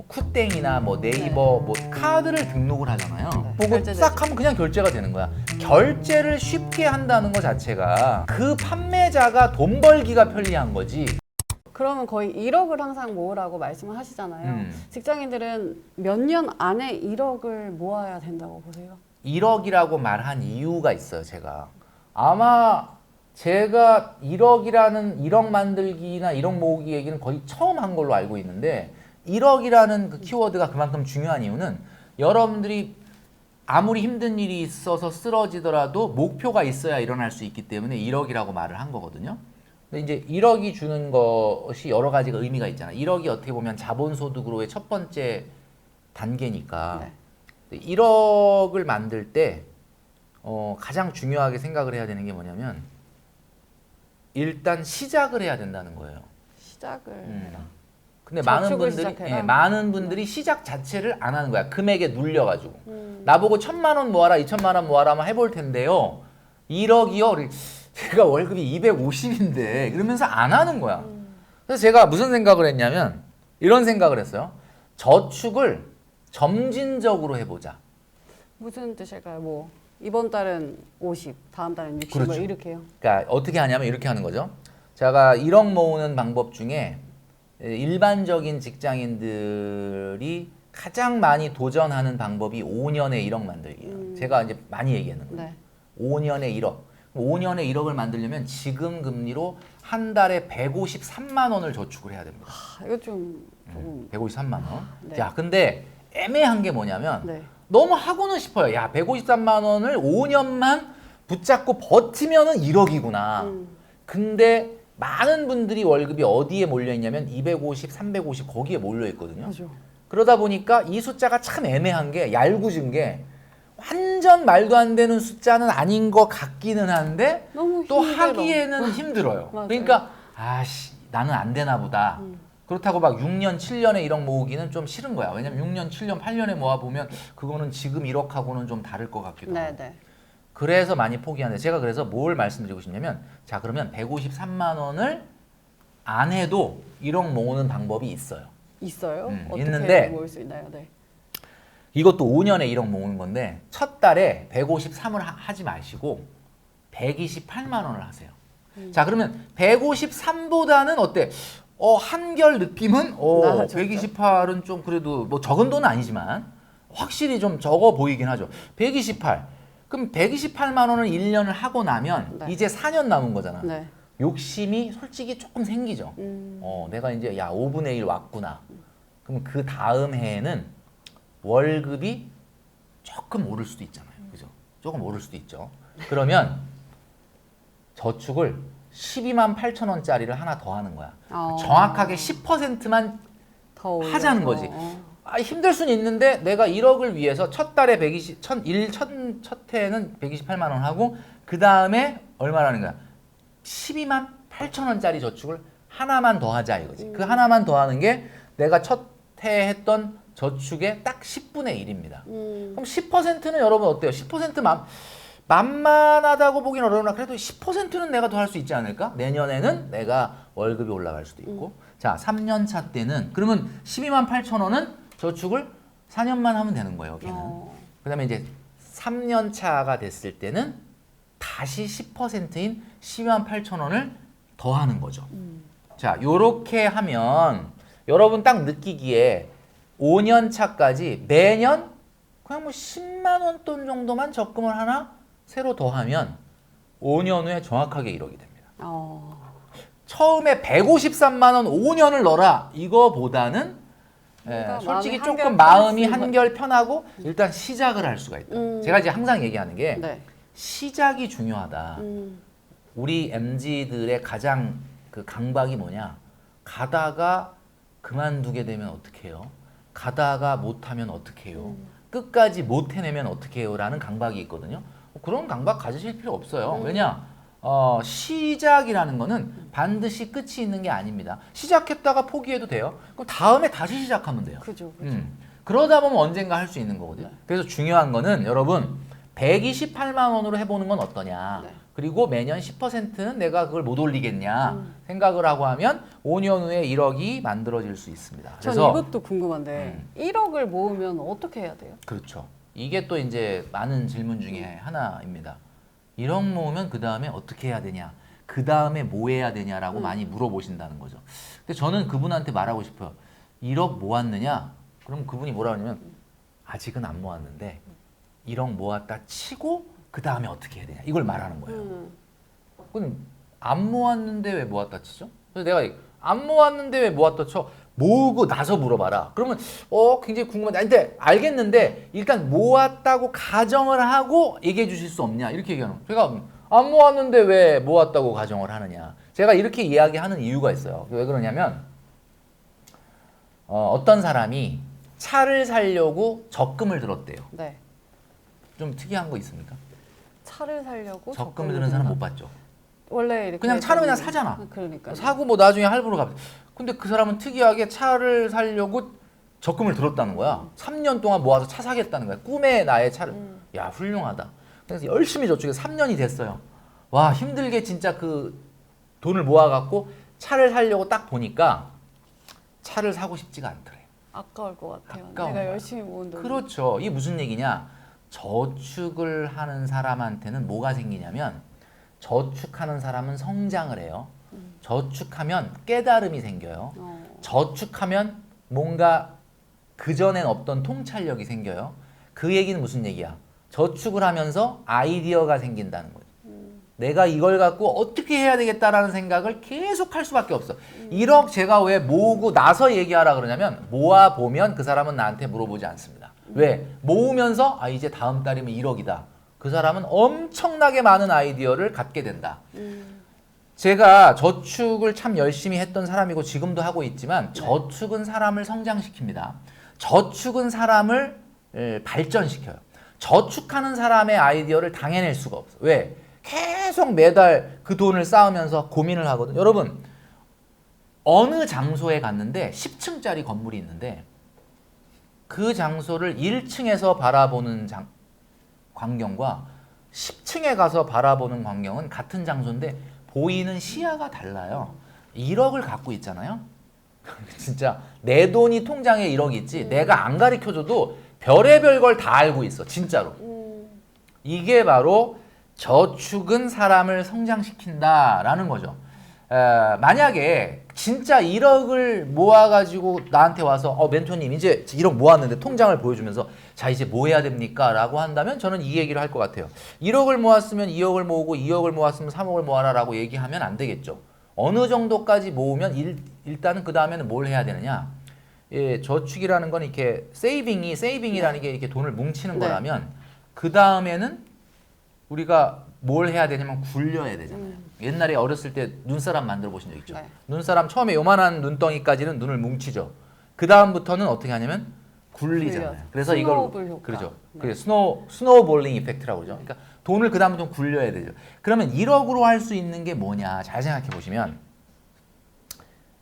쿠땡이나 뭐 네이버 뭐 카드를 등록을 하잖아요. 보고 결제되죠. 싹 하면 그냥 결제가 되는 거야. 결제를 쉽게 한다는 것 자체가 그 판매자가 돈 벌기가 편리한 거지. 그러면 거의 1억을 항상 모으라고 말씀을 하시잖아요. 직장인들은 몇 년 안에 1억을 모아야 된다고 보세요? 1억이라고 말한 이유가 있어요, 제가. 아마 제가 1억 만들기나 1억 모으기 얘기는 거의 처음 한 걸로 알고 있는데 1억이라는 그 키워드가 그만큼 중요한 이유는 여러분들이 아무리 힘든 일이 있어서 쓰러지더라도 목표가 있어야 일어날 수 있기 때문에 1억이라고 말을 한 거거든요. 근데 이제 1억이 주는 것이 여러 가지가 의미가 있잖아요. 1억이 어떻게 보면 자본소득으로의 첫 번째 단계니까 1억을 만들 때 가장 중요하게 생각을 해야 되는 게 뭐냐면 일단 시작을 해야 된다는 거예요. 시작을 해라. 근데 저축을 시작해라? 많은 분들이 시작 자체를 안 하는 거야. 금액에 눌려가지고. 나보고 1,000만 원 모아라, 2,000만 원 모아라 하면 해볼 텐데요. 1억이요? 제가 월급이 250인데 이러면서 안 하는 거야. 그래서 제가 무슨 생각을 했냐면 이런 생각을 했어요. 저축을 점진적으로 해보자. 무슨 뜻일까요? 뭐 이번 달은 50, 다음 달은 60, 뭐 그렇죠. 이렇게요. 그러니까 어떻게 하냐면 이렇게 하는 거죠. 제가 1억 모으는 방법 중에 일반적인 직장인들이 가장 많이 도전하는 방법이 5년에 1억 만들기예요. 제가 이제 많이 얘기하는 거예요. 네. 5년에 1억. 5년에 1억을 만들려면 지금 금리로 한 달에 153만 원을 저축을 해야 됩니다. 이거 좀 조금 153만 원. 네. 자, 근데 애매한 게 뭐냐면 네. 너무 하고는 싶어요. 야, 153만 원을 5년만 붙잡고 버티면은 1억이구나. 근데 많은 분들이 월급이 어디에 몰려 있냐면 250, 350 거기에 몰려 있거든요. 맞아. 그러다 보니까 이 숫자가 참 애매한 게 얄궂은 게 완전 말도 안 되는 숫자는 아닌 것 같기는 한데 너무 또 힘들어. 하기에는 힘들어요. 맞아요. 그러니까 아씨 나는 안 되나 보다. 그렇다고 막 6년, 7년에 1억 모으기는 좀 싫은 거야. 왜냐면 6년, 7년, 8년에 모아보면 그거는 지금 1억하고는 좀 다를 것 같기도 하고. 네네. 그래서 많이 포기하는데 제가 그래서 뭘 말씀드리고 싶냐면 자 그러면 153만 원을 안 해도 1억 모으는 방법이 있어요. 있어요? 어떻게 있는데 모을 수 있나요? 네. 이것도 5년에 1억 모으는 건데 첫 달에 153을 하지 마시고 128만 원을 하세요. 자 그러면 153보다는 어때? 한결 느낌은 나아졌죠. 128은 좀 그래도 뭐 적은 돈은 아니지만 확실히 좀 적어 보이긴 하죠. 128. 그럼 128만 원을 1년을 하고 나면 네. 이제 4년 남은 거잖아. 네. 욕심이 솔직히 조금 생기죠. 내가 이제 야 5분의 1 왔구나. 그럼 그 다음 해에는 월급이 조금 오를 수도 있잖아요. 그죠? 조금 오를 수도 있죠. 그러면 저축을 12만 8천 원짜리를 하나 더 하는 거야. 정확하게 10%만 더 올려서. 하자는 거지. 힘들 수는 있는데 내가 1억을 위해서 첫 달에 첫 해에는 128만 원 하고 그 다음에 얼마라는 거야? 12만 8천 원짜리 저축을 하나만 더 하자 이거지. 그 하나만 더 하는 게 내가 첫 해 했던 저축의 딱 10분의 1입니다. 그럼 10%는 여러분 어때요? 10% 만만하다고 보긴 어려우나 그래도 10%는 내가 더 할 수 있지 않을까? 내년에는 내가 월급이 올라갈 수도 있고. 자, 3년 차 때는 그러면 12만 8천 원은 저축을 4년만 하면 되는 거예요, 걔는. 그다음에 이제 3년 차가 됐을 때는 다시 10%인 12만 8천 원을 더 하는 거죠. 자, 요렇게 하면 여러분 딱 느끼기에 5년 차까지 매년 그냥 뭐 10만 원 돈 정도만 적금을 하나 새로 더 하면 5년 후에 정확하게 1억이 됩니다. 처음에 153만 원 5년을 넣어라 이거보다는 솔직히 조금 마음이 한결 편하고 일단 시작을 할 수가 있다. 제가 이제 항상 얘기하는 게 네. 시작이 중요하다. 우리 MZ들의 가장 그 강박이 뭐냐? 가다가 그만두게 되면 어떡해요? 가다가 못하면 어떡해요? 끝까지 못 해내면 어떡해요? 라는 강박이 있거든요. 그런 강박 가지실 필요 없어요. 왜냐? 시작이라는 거는 반드시 끝이 있는 게 아닙니다. 시작했다가 포기해도 돼요. 그럼 다음에 다시 시작하면 돼요. 그죠. 그러다 보면 언젠가 할 수 있는 거거든요. 그래서 중요한 거는 여러분 128만 원으로 해보는 건 어떠냐. 네. 그리고 매년 10%는 내가 그걸 못 올리겠냐 생각을 하고 하면 5년 후에 1억이 만들어질 수 있습니다. 전 그래서 이것도 궁금한데 1억을 모으면 어떻게 해야 돼요? 그렇죠. 이게 또 이제 많은 질문 중에 하나입니다. 1억 모으면 그 다음에 어떻게 해야 되냐, 그 다음에 뭐 해야 되냐라고 많이 물어보신다는 거죠. 근데 저는 그분한테 말하고 싶어요. 1억 모았느냐? 그럼 그분이 뭐라 하냐면 아직은 안 모았는데 1억 모았다 치고 그 다음에 어떻게 해야 되냐 이걸 말하는 거예요. 그럼 안 모았는데 왜 모았다 치죠? 그래서 내가 안 모았는데 왜 모았다 쳐? 모으고 나서 물어봐라. 그러면 굉장히 궁금한데, 근데 알겠는데 일단 모았다고 가정을 하고 얘기해 주실 수 없냐 이렇게 얘기하는 거예요. 제가 안 모았는데 왜 모았다고 가정을 하느냐. 제가 이렇게 이야기하는 이유가 있어요. 왜 그러냐면 어떤 사람이 차를 사려고 적금을 들었대요. 네. 좀 특이한 거 있습니까? 차를 사려고 적금을 드는 사람 못 봤죠. 원래 이렇게 그냥 차를 그냥 사잖아. 그러니까 사고 뭐 나중에 할부로 갚. 근데 그 사람은 특이하게 차를 사려고 적금을 들었다는 거야. 3년 동안 모아서 차 사겠다는 거야. 꿈의 나의 차를. 야, 훌륭하다. 그래서 열심히 저축해 3년이 됐어요. 와, 힘들게 진짜 그 돈을 모아갖고 차를 사려고 딱 보니까 차를 사고 싶지가 않더래. 아까울 것 같아요. 아까워. 내가 열심히 모은 돈. 그렇죠. 이게 무슨 얘기냐? 저축을 하는 사람한테는 뭐가 생기냐면 저축하는 사람은 성장을 해요. 저축하면 깨달음이 생겨요. 저축하면 뭔가 그전엔 없던 통찰력이 생겨요. 그 얘기는 무슨 얘기야? 저축을 하면서 아이디어가 생긴다는 거죠. 내가 이걸 갖고 어떻게 해야 되겠다라는 생각을 계속 할 수밖에 없어. 1억 제가 왜 모으고 나서 얘기하라 그러냐면 모아보면 그 사람은 나한테 물어보지 않습니다. 왜? 모으면서 이제 다음 달이면 1억이다. 그 사람은 엄청나게 많은 아이디어를 갖게 된다. 제가 저축을 참 열심히 했던 사람이고 지금도 하고 있지만 저축은 사람을 성장시킵니다. 저축은 사람을 발전시켜요. 저축하는 사람의 아이디어를 당해낼 수가 없어. 왜? 계속 매달 그 돈을 쌓으면서 고민을 하거든. 여러분, 어느 장소에 갔는데 10층짜리 건물이 있는데 그 장소를 1층에서 바라보는 광경과 10층에 가서 바라보는 광경은 같은 장소인데 보이는 시야가 달라요. 1억을 갖고 있잖아요. 진짜 내 돈이 통장에 1억이 있지 내가 안 가르쳐줘도 별의별 걸 다 알고 있어. 진짜로. 이게 바로 저축은 사람을 성장시킨다라는 거죠. 만약에 진짜 1억을 모아가지고 나한테 와서 멘토님 이제 1억 모았는데 통장을 보여주면서 자 이제 뭐 해야 됩니까? 라고 한다면 저는 이 얘기를 할 것 같아요. 1억을 모았으면 2억을 모으고 2억을 모았으면 3억을 모아라 라고 얘기하면 안 되겠죠. 어느 정도까지 모으면 일단은 그 다음에는 뭘 해야 되느냐. 예, 저축이라는 건 이렇게 세이빙이라는 게 이렇게 돈을 뭉치는 거라면 그 다음에는 우리가 뭘 해야 되냐면 굴려야 되잖아요. 옛날에 어렸을 때 눈사람 만들어 보신 적 있죠? 네. 눈사람 처음에 요만한 눈덩이까지는 눈을 뭉치죠. 그 다음부터는 어떻게 하냐면 굴리잖아요. 그래서 이걸 스노우볼 효과. 그렇죠. 네. 그게 스노우볼링 이펙트라고 그러죠. 그러니까 돈을 그 다음부터 굴려야 되죠. 그러면 1억으로 할 수 있는 게 뭐냐? 잘 생각해 보시면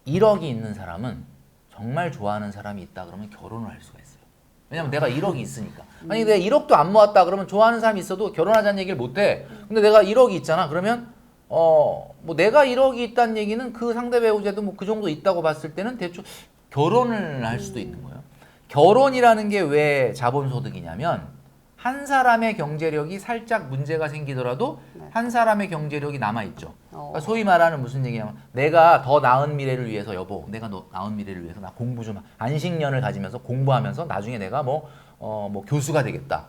1억이 있는 사람은 정말 좋아하는 사람이 있다 그러면 결혼을 할 수가 있어요. 왜냐면 내가 1억이 있으니까. 만약에 내가 1억도 안 모았다 그러면 좋아하는 사람이 있어도 결혼하자는 얘기를 못 해. 근데 내가 1억이 있잖아. 그러면 뭐 내가 1억이 있다는 얘기는 그 상대 배우자도 뭐 그 정도 있다고 봤을 때는 대충 결혼을 할 수도 있는 거예요. 결혼이라는 게 왜 자본소득이냐면 한 사람의 경제력이 살짝 문제가 생기더라도 한 사람의 경제력이 남아있죠. 그러니까 소위 말하는 무슨 얘기냐면 내가 더 나은 미래를 위해서 여보 내가 너 나은 미래를 위해서 나 공부 좀 안식년을 가지면서 공부하면서 나중에 내가 뭐 교수가 되겠다.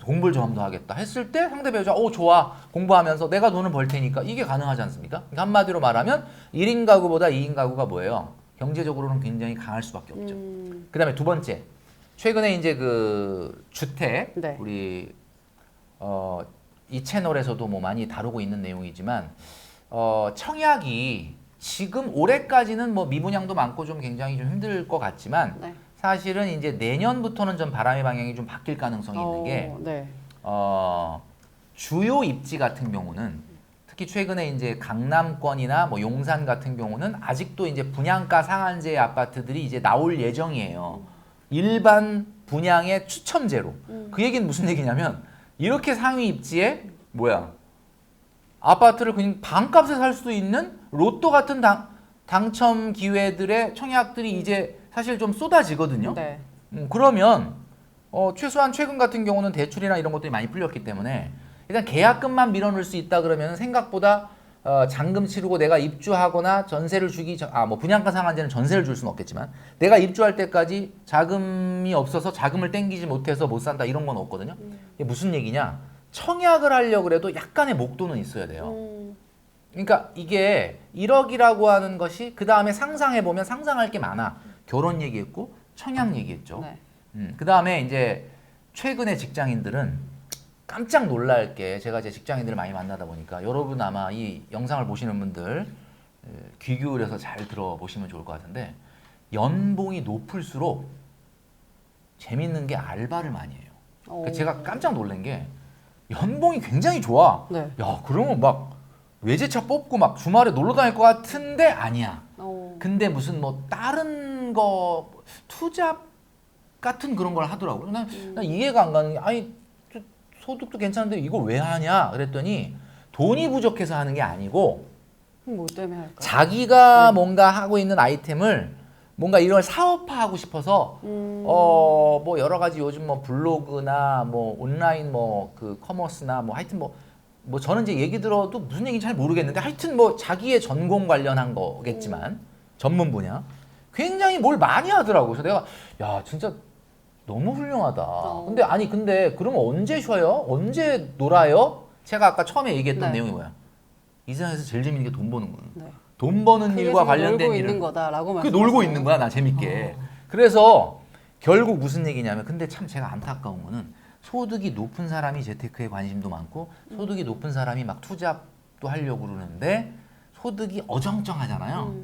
공부를 좀 더 하겠다 했을 때 상대 배우자 좋아 공부하면서 내가 돈을 벌 테니까 이게 가능하지 않습니까? 그러니까 한마디로 말하면 1인 가구보다 2인 가구가 뭐예요? 경제적으로는 굉장히 강할 수밖에 없죠. 그 다음에 두 번째 최근에 이제 그 주택 네. 우리 이 채널에서도 뭐 많이 다루고 있는 내용이지만 청약이 지금 올해까지는 뭐 미분양도 많고 좀 굉장히 좀 힘들 것 같지만 네. 사실은 이제 내년부터는 좀 바람의 방향이 좀 바뀔 가능성이 있는 게 네. 주요 입지 같은 경우는 특히 최근에 이제 강남권이나 뭐 용산 같은 경우는 아직도 이제 분양가 상한제 아파트들이 이제 나올 예정이에요. 일반 분양의 추첨제로. 그 얘기는 무슨 얘기냐면 이렇게 상위 입지에 뭐야? 아파트를 그냥 반값에 살 수도 있는 로또 같은 당첨 기회들의 청약들이 이제 사실 좀 쏟아지거든요. 네. 그러면 최소한 최근 같은 경우는 대출이나 이런 것들이 많이 풀렸기 때문에 일단 계약금만 밀어넣을 수 있다 그러면 생각보다 잔금 치르고 내가 입주하거나 전세를 뭐 분양가 상한제는 전세를 줄 수는 없겠지만 내가 입주할 때까지 자금이 없어서 자금을 땡기지 못해서 못 산다 이런 건 없거든요. 이게 무슨 얘기냐? 청약을 하려고 해도 약간의 목돈은 있어야 돼요. 그러니까 이게 1억이라고 하는 것이 그 다음에 상상해 보면 상상할 게 많아. 결혼 얘기했고 청약 얘기했죠. 네. 그 다음에 이제 최근에 직장인들은 깜짝 놀랄 게 제가 제 직장인들을 많이 만나다 보니까 여러분 아마 이 영상을 보시는 분들 귀 기울여서 잘 들어보시면 좋을 것 같은데 연봉이 높을수록 재밌는 게 알바를 많이 해요. 그러니까 제가 깜짝 놀란 게 연봉이 굉장히 좋아. 네. 야 그러면 막 외제차 뽑고 막 주말에 놀러 다닐 것 같은데 아니야. 근데 무슨 뭐 다른 거 투잡 같은 그런 걸 하더라고요. 난 이해가 안 가는 게 아니 소득도 괜찮은데 이걸 왜 하냐 그랬더니 돈이 부족해서 하는 게 아니고 뭐 때문에 할까요? 자기가 뭔가 하고 있는 아이템을 뭔가 이걸 사업화하고 싶어서 뭐 여러 가지 요즘 뭐 블로그나 뭐 온라인 뭐 그 커머스나 뭐 하여튼 뭐 저는 이제 얘기 들어도 무슨 얘기인지 잘 모르겠는데 하여튼 뭐 자기의 전공 관련한 거겠지만 전문 분야 굉장히 뭘 많이 하더라고. 그래서 내가 야 진짜 너무 훌륭하다. 근데 그러면 언제 쉬어요? 언제 놀아요? 제가 아까 처음에 얘기했던 네. 내용이 뭐야? 이 세상에서 제일 재밌는 게 돈 버는 거야. 네. 돈 버는 그게 일과 지금 관련된 놀고 일을 있는 거다라고 그 놀고 있는 거야 나 재밌게. 그래서 결국 무슨 얘기냐면 근데 참 제가 안타까운 거는 소득이 높은 사람이 재테크에 관심도 많고 소득이 높은 사람이 막 투잡도 하려고 그러는데 소득이 어정쩡하잖아요.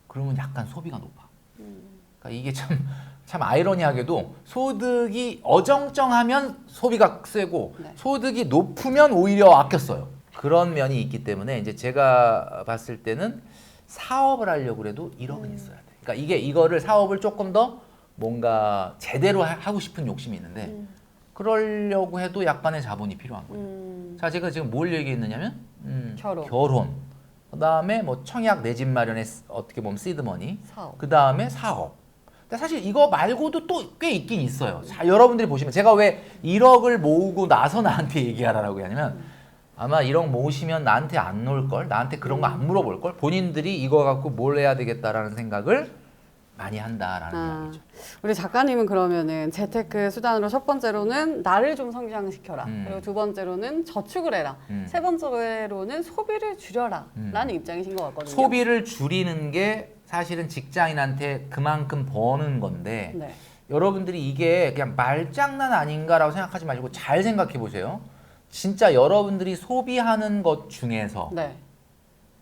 그러면 약간 소비가 높아. 그러니까 이게 참 아이러니하게도 소득이 어정쩡하면 소비가 세고 네. 소득이 높으면 오히려 아껴 써요. 그런 면이 있기 때문에 이제 제가 봤을 때는 사업을 하려고 해도 1억은 있어야 돼. 그러니까 이거를 사업을 조금 더 뭔가 제대로 하고 싶은 욕심이 있는데 그러려고 해도 약간의 자본이 필요한 거예요. 자, 제가 지금 뭘 얘기했느냐면 결혼. 그다음에 뭐 청약 내 집 마련의 어떻게 보면 시드머니. 사업. 그다음에 사업. 근데 사실 이거 말고도 또 꽤 있긴 있어요. 자, 여러분들이 보시면 제가 왜 1억을 모으고 나서 나한테 얘기하라고 하냐면 아마 1억 모으시면 나한테 안 놓을 걸, 나한테 그런 거 안 물어볼 걸, 본인들이 이거 갖고 뭘 해야 되겠다라는 생각을 많이 한다라는 이야기죠. 우리 작가님은 그러면은 재테크 수단으로 첫 번째로는 나를 좀 성장시켜라. 그리고 두 번째로는 저축을 해라. 세 번째로는 소비를 줄여라. 라는 입장이신 것 같거든요. 소비를 줄이는 게 사실은 직장인한테 그만큼 버는 건데 네. 여러분들이 이게 그냥 말장난 아닌가라고 생각하지 마시고 잘 생각해 보세요. 진짜 여러분들이 소비하는 것 중에서 네.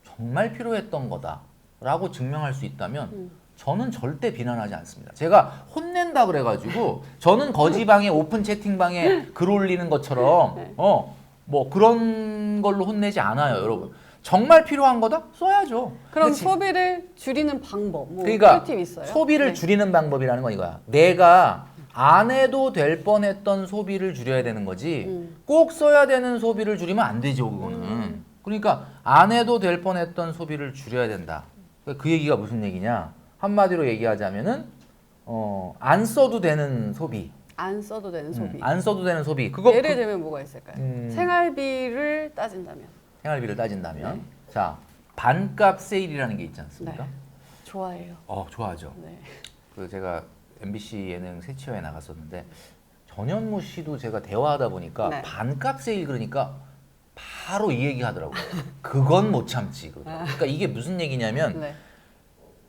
정말 필요했던 거다라고 증명할 수 있다면 저는 절대 비난하지 않습니다. 제가 혼낸다 그래가지고 저는 거지방에 오픈 채팅방에 글 올리는 것처럼 네. 뭐 그런 걸로 혼내지 않아요, 여러분. 정말 필요한 거다? 써야죠. 그럼 그치? 소비를 줄이는 방법, 뭐 그러니까 꿀팁 있어요? 소비를 네. 줄이는 방법이라는 건 이거야. 내가 안 해도 될 뻔했던 소비를 줄여야 되는 거지 꼭 써야 되는 소비를 줄이면 안 되죠, 그거는. 그러니까 안 해도 될 뻔했던 소비를 줄여야 된다. 그 얘기가 무슨 얘기냐? 한마디로 얘기하자면은 안 써도 되는 소비. 안 써도 되는 소비. 안 써도 되는 소비. 그거 예를 들면 뭐가 있을까요? 생활비를 따진다면. 생활비를 따진다면 자, 반값 세일이라는 게 있지 않습니까? 네. 좋아해요. 좋아하죠. 네. 그 제가 MBC 예능 새치어에 나갔었는데 전현무 씨도 제가 대화하다 보니까 네. 반값 세일 그러니까 바로 이 얘기 하더라고요. 그건 못 참지. 그러니까 이게 무슨 얘기냐면 네.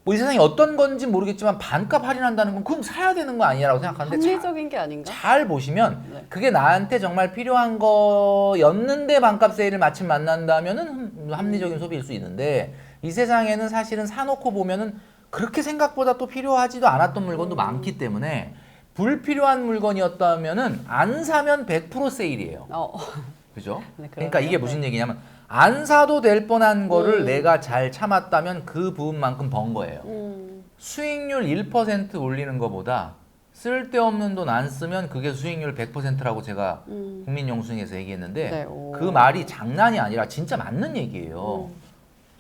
뭐 이 세상에 어떤 건지 모르겠지만 반값 할인한다는 건 그럼 사야 되는 거 아니냐라고 생각하는데 합리적인 게 아닌가? 잘 보시면 네. 그게 나한테 정말 필요한 거였는데 반값 세일을 마침 만난다면은 합리적인 소비일 수 있는데 이 세상에는 사실은 사놓고 보면은 그렇게 생각보다 또 필요하지도 않았던 물건도 많기 때문에 불필요한 물건이었다면은 안 사면 100% 세일이에요. 그죠? 네, 그러니까 이게 네. 무슨 얘기냐면 안 사도 될 뻔한 거를 내가 잘 참았다면 그 부분만큼 번 거예요. 수익률 1% 올리는 것보다 쓸데없는 돈 안 쓰면 그게 수익률 100%라고 제가 국민영수증에서 얘기했는데 네, 오. 그 말이 장난이 아니라 진짜 맞는 얘기예요.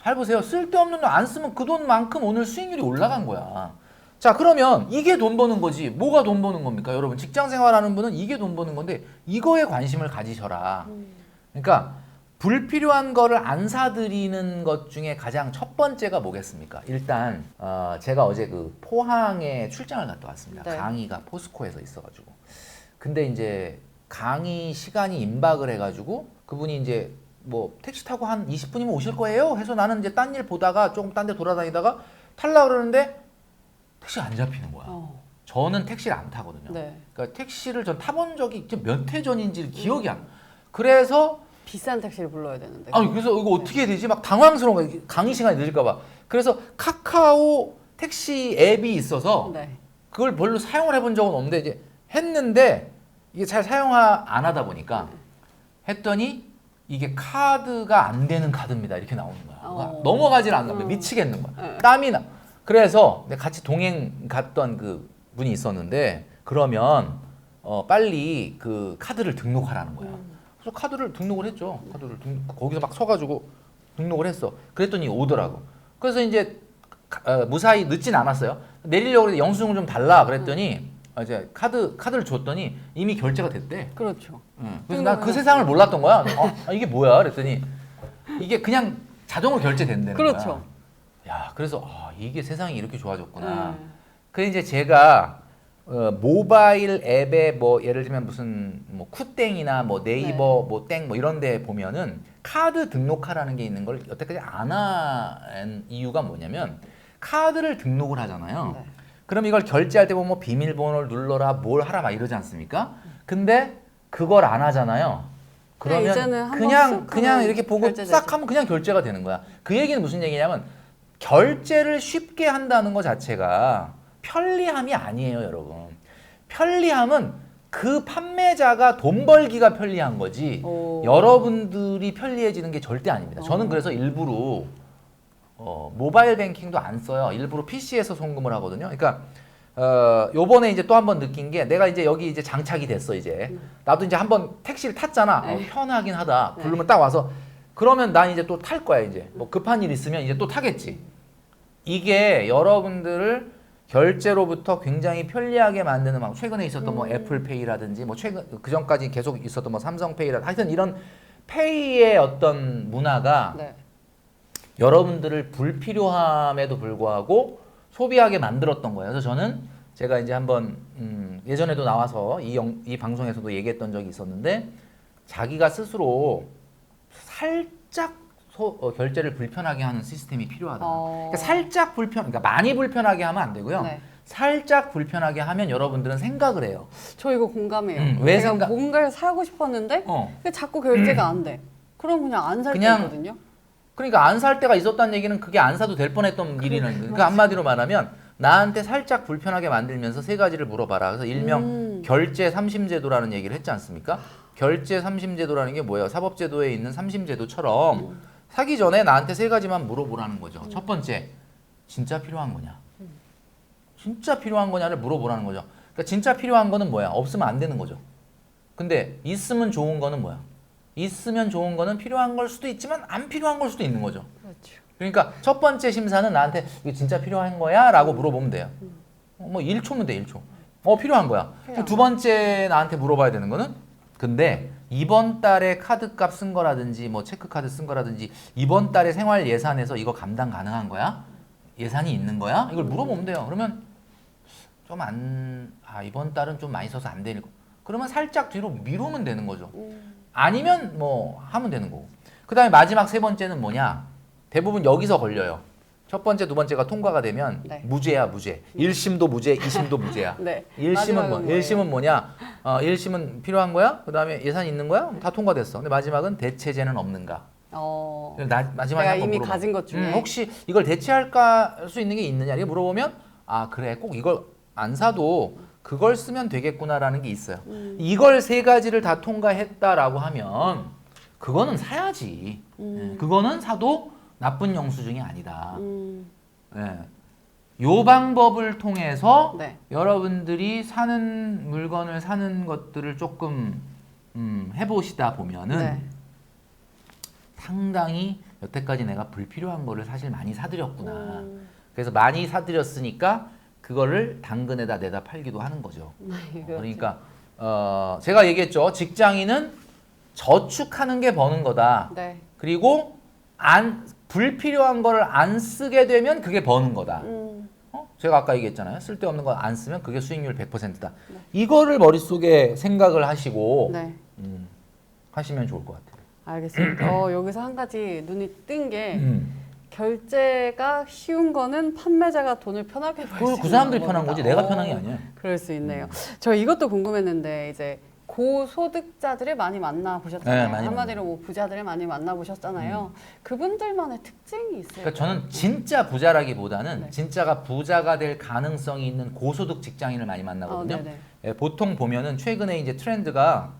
잘 보세요. 쓸데없는 돈 안 쓰면 그 돈만큼 오늘 수익률이 올라간 거야. 자, 그러면 이게 돈 버는 거지. 뭐가 돈 버는 겁니까? 여러분, 직장 생활하는 분은 이게 돈 버는 건데 이거에 관심을 가지셔라. 그러니까 불필요한 거를 안 사들이는 것 중에 가장 첫 번째가 뭐겠습니까? 일단 제가 어제 그 포항에 출장을 갔다 왔습니다. 네. 강의가 포스코에서 있어가지고. 근데 이제 강의 시간이 임박을 해가지고 그분이 이제 뭐 택시 타고 한 20분이면 오실 거예요? 해서 나는 이제 딴 일 보다가 조금 딴 데 돌아다니다가 탈라 그러는데 택시가 안 잡히는 거야. 저는 택시를 안 타거든요. 네. 그러니까 택시를 전 타본 적이 몇 해 전인지 기억이 안 나. 그래서 비싼 택시를 불러야 되는데. 아니 그래서 이거 어떻게 해야 되지? 막 당황스러운 거야. 강의 시간이 늦을까 봐. 그래서 카카오 택시 앱이 있어서 네. 그걸 별로 사용을 해본 적은 없는데 이제 했는데 이게 잘 사용 안 하다 보니까 했더니 이게 카드가 안 되는 카드입니다. 이렇게 나오는 거야. 넘어가질 않는 거야. 미치겠는 거야. 땀이 나. 그래서 같이 동행 갔던 그 분이 있었는데 그러면 빨리 그 카드를 등록하라는 거야. 그래서 카드를 등록을 했죠. 거기서 막 서가지고 등록을 했어. 그랬더니 오더라고. 그래서 이제 무사히 늦진 않았어요. 내리려고 해서 영수증을 좀 달라 그랬더니 이제 카드를 줬더니 이미 결제가 됐대. 그렇죠. 그래서 난 그 세상을 몰랐던 거야. 이게 뭐야? 그랬더니 이게 그냥 자동으로 결제된다는 거야. 그렇죠. 야, 그래서 이게 세상이 이렇게 좋아졌구나. 그래서 이제 제가 모바일 앱에 뭐 예를 들면 무슨 뭐 쿠땡이나 뭐 네이버 뭐 땡 뭐 이런 데 보면은 카드 등록하라는 게 있는 걸 여태까지 안 한 이유가 뭐냐면 카드를 등록을 하잖아요. 네. 그럼 이걸 결제할 때 보면 뭐 비밀번호를 눌러라 뭘 하라 막 이러지 않습니까? 근데 그걸 안 하잖아요. 그러면 이제는 한번 쓱 그냥 하면 이렇게 보고 결제되죠. 싹 하면 그냥 결제가 되는 거야. 그 얘기는 무슨 얘기냐면 결제를 쉽게 한다는 것 자체가 편리함이 아니에요, 여러분. 편리함은 그 판매자가 돈 벌기가 편리한 거지 여러분들이 편리해지는 게 절대 아닙니다. 저는 그래서 일부러 모바일 뱅킹도 안 써요. 일부러 PC에서 송금을 하거든요. 그러니까 요번에 이제 또 한 번 느낀 게 내가 이제 여기 이제 장착이 됐어 이제. 나도 이제 한번 택시를 탔잖아. 편하긴 하다. 부르면 딱 와서 그러면 난 이제 또 탈 거야 이제. 뭐 급한 일 있으면 이제 또 타겠지. 이게 여러분들을 결제로부터 굉장히 편리하게 만드는 방법. 최근에 있었던 뭐 애플페이라든지 뭐 최근 그 전까지 계속 있었던 뭐 삼성페이라든지 하여튼 이런 페이의 어떤 문화가 여러분들을 불필요함에도 불구하고 소비하게 만들었던 거예요. 그래서 저는 제가 이제 한번 예전에도 나와서 이 방송에서도 얘기했던 적이 있었는데 자기가 스스로 살짝 결제를 불편하게 하는 시스템이 필요하다. 그러니까 살짝 그러니까 많이 불편하게 하면 안 되고요. 네. 살짝 불편하게 하면 여러분들은 생각을 해요. 저 이거 공감해요. 왜 제가 뭔가를 사고 싶었는데 근데 자꾸 결제가 안 돼. 그럼 그냥 안 살 때거든요. 그러니까 안 살 때가 있었다는 얘기는 그게 안 사도 될 뻔했던 일이는 그러니까 한마디로 말하면 나한테 살짝 불편하게 만들면서 세 가지를 물어봐라. 그래서 일명 결제 삼심제도라는 얘기를 했지 않습니까? 결제 삼심제도라는 게 뭐예요? 사법제도에 있는 삼심제도처럼 사기 전에 나한테 세 가지만 물어보라는 거죠. 첫 번째, 진짜 필요한 거냐? 진짜 필요한 거냐를 물어보라는 거죠. 그러니까 진짜 필요한 거는 뭐야? 없으면 안 되는 거죠. 근데 있으면 좋은 거는 뭐야? 있으면 좋은 거는 필요한 걸 수도 있지만 안 필요한 걸 수도 있는 거죠. 그렇죠. 그러니까 첫 번째 심사는 나한테 이거 진짜 필요한 거야? 라고 물어보면 돼요. 뭐 1초면 돼, 1초. 필요한 거야. 두 번째 나한테 물어봐야 되는 거는 근데 이번 달에 카드값 쓴 거라든지 뭐 체크카드 쓴 거라든지 이번 달에 생활 예산에서 이거 감당 가능한 거야? 예산이 있는 거야? 이걸 물어보면 돼요. 그러면 이번 달은 좀 많이 써서 안 되는 거. 그러면 살짝 뒤로 미루면 되는 거죠. 아니면 뭐 하면 되는 거고. 그 다음에 마지막 세 번째는 뭐냐? 대부분 여기서 걸려요. 첫 번째, 두 번째가 통과가 되면 무죄야, 무죄. 1심도 무죄, 2심도 무죄야. 1심은 뭐냐? 1심은 필요한 거야? 그 다음에 예산이 있는 거야? 다 통과됐어. 근데 마지막은 대체제는 없는가? 마지막에 내가 한번 이미 물어봐. 가진 것 중에 혹시 이걸 대체할 수 있는 게 있느냐? 이렇게 물어보면 그래, 꼭 이걸 안 사도 그걸 쓰면 되겠구나라는 게 있어요. 이걸 세 가지를 다 통과했다라고 하면 그거는 사야지. 그거는 사도 나쁜 영수증이 아니다. 네. 요 방법을 통해서 네. 여러분들이 사는 물건을 사는 것들을 조금 해보시다 보면은 네. 상당히 여태까지 내가 불필요한 거를 사실 많이 사들였구나. 그래서 많이 사들였으니까 그거를 당근에다 내다 팔기도 하는 거죠. 그렇죠. 그러니까 제가 얘기했죠. 직장인은 저축하는 게 버는 거다. 네. 그리고 불필요한 거를 안 쓰게 되면 그게 버는 거다. 제가 아까 얘기했잖아요. 쓸데없는 거 안 쓰면 그게 수익률 100%다. 네. 이거를 머릿속에 생각을 하시고 네. 하시면 좋을 것 같아요. 알겠습니다. 여기서 한 가지 눈이 뜬 게 음. 결제가 쉬운 거는 판매자가 돈을 편하게 벌 수 있는 그 사람들이 편한 방법이다. 거지 내가 편한 게 아니야. 그럴 수 있네요. 저 이것도 궁금했는데 이제 고소득자들을 많이 만나 보셨잖아요. 네, 많이 한마디로 뭐 부자들을 많이 만나 보셨잖아요. 그분들만의 특징이 있어요. 그러니까 저는 진짜 부자라기보다는 네. 진짜가 부자가 될 가능성이 있는 고소득 직장인을 많이 만나거든요. 네네. 예, 보통 보면은 최근에 이제 트렌드가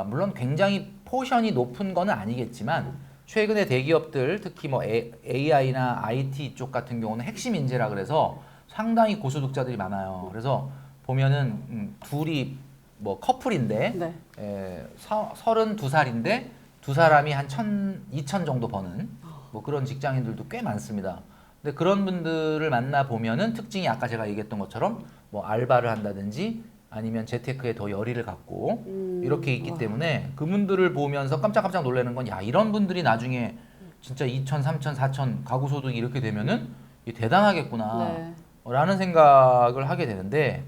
물론 굉장히 포션이 높은 거는 아니겠지만 최근에 대기업들 특히 뭐 AI나 IT 쪽 같은 경우는 핵심 인재라 그래서 상당히 고소득자들이 많아요. 그래서 보면은 둘이 뭐 커플인데 네. 32살인데 두 사람이 한 2천 정도 버는 뭐 그런 직장인들도 꽤 많습니다. 근데 그런 분들을 만나 보면은 특징이 아까 제가 얘기했던 것처럼 뭐 알바를 한다든지 아니면 재테크에 더 열의를 갖고 이렇게 있기 때문에 그분들을 보면서 깜짝깜짝 놀라는 건 야 이런 분들이 나중에 진짜 2천, 3천, 4천 가구 소득이 이렇게 되면은 이게 대단하겠구나 네. 라는 생각을 하게 되는데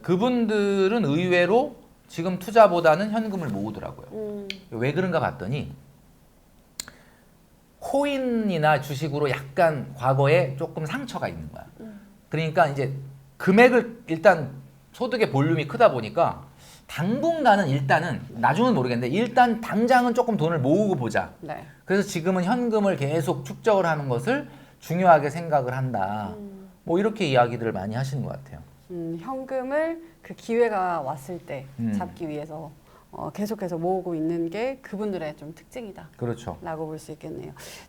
그분들은 의외로 지금 투자보다는 현금을 모으더라고요. 왜 그런가 봤더니 코인이나 주식으로 약간 과거에 조금 상처가 있는 거야. 그러니까 이제 금액을 일단 소득의 볼륨이 크다 보니까 당분간은 일단은 나중은 모르겠는데 일단 당장은 조금 돈을 모으고 보자. 네. 그래서 지금은 현금을 계속 축적을 하는 것을 중요하게 생각을 한다. 뭐 이렇게 이야기들을 많이 하시는 것 같아요. 현금을 그 기회가 왔을 때 잡기 위해서 계속해서 모으고 있는 게 그분들의 좀 특징이다. 그렇죠. 라고 볼 수 있겠네요.